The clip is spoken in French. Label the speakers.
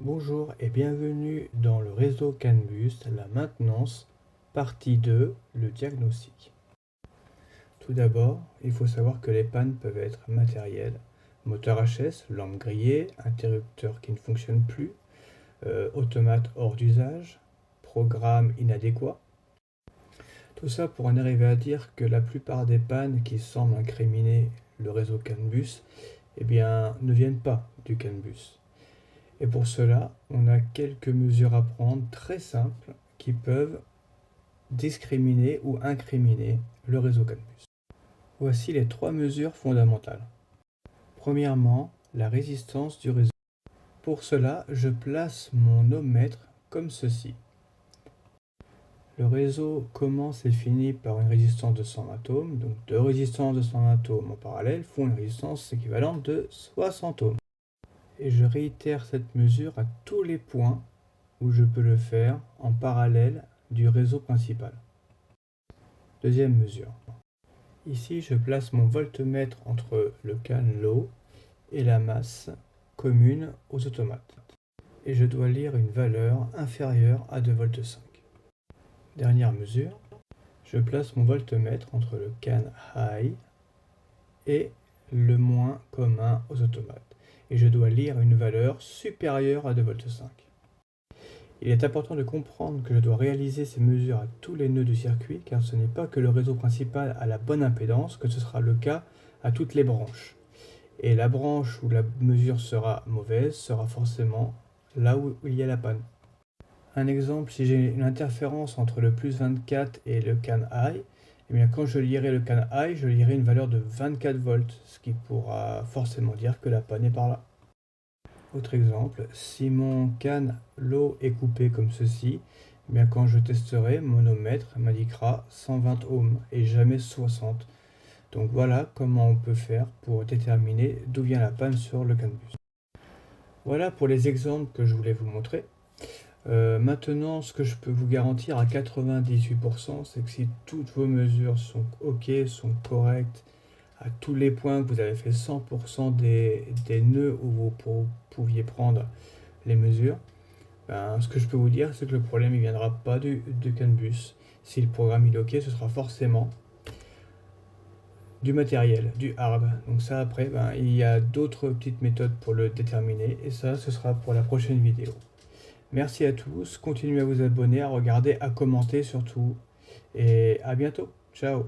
Speaker 1: Bonjour et bienvenue dans le réseau CAN Bus, la maintenance, partie 2, le diagnostic. Tout d'abord, il faut savoir que les pannes peuvent être matérielles, moteur HS, lampe grillée, interrupteur qui ne fonctionne plus, automate hors d'usage, programme inadéquat. Tout ça pour en arriver à dire que la plupart des pannes qui semblent incriminer le réseau CAN Bus, ne viennent pas du CAN Bus. Et pour cela, on a quelques mesures à prendre très simples qui peuvent discriminer ou incriminer le réseau CAN Bus. Voici les 3 mesures fondamentales. Premièrement, la résistance du réseau. Pour cela, je place mon ohmmètre comme ceci. Le réseau commence et finit par une résistance de 120 ohms, donc 2 résistances de 120 ohms en parallèle font une résistance équivalente de 60 ohms. Et je réitère cette mesure à tous les points où je peux le faire en parallèle du réseau principal. Deuxième mesure. Ici, je place mon voltmètre entre le CAN low et la masse commune aux automates. Et je dois lire une valeur inférieure à 2,5 V. Dernière mesure, je place mon voltmètre entre le CAN high et le moins commun aux automates. Et je dois lire une valeur supérieure à 2,5 V. Il est important de comprendre que je dois réaliser ces mesures à tous les nœuds du circuit, car ce n'est pas que le réseau principal a la bonne impédance que ce sera le cas à toutes les branches. Et la branche où la mesure sera mauvaise sera forcément là où il y a la panne. Un exemple, si j'ai une interférence entre le plus 24 et le CAN high, quand je lirai le CAN high, je lirai une valeur de 24 volts, ce qui pourra forcément dire que la panne est par là. Autre exemple, si mon CAN low est coupé comme ceci, quand je testerai, mon ohmmètre m'indiquera 120 ohms et jamais 60. Donc voilà comment on peut faire pour déterminer d'où vient la panne sur le CAN Bus. Voilà pour les exemples que je voulais vous montrer. Maintenant, ce que je peux vous garantir à 98%, c'est que si toutes vos mesures sont OK, sont correctes, à tous les points que vous avez fait 100% des nœuds où vous pouviez prendre les mesures, ce que je peux vous dire, c'est que le problème ne viendra pas du CAN Bus. Si le programme est OK, ce sera forcément du matériel, du hard. Donc ça, après, il y a d'autres petites méthodes pour le déterminer, et ça, ce sera pour la prochaine vidéo. Merci à tous, continuez à vous abonner, à regarder, à commenter surtout, et à bientôt. Ciao.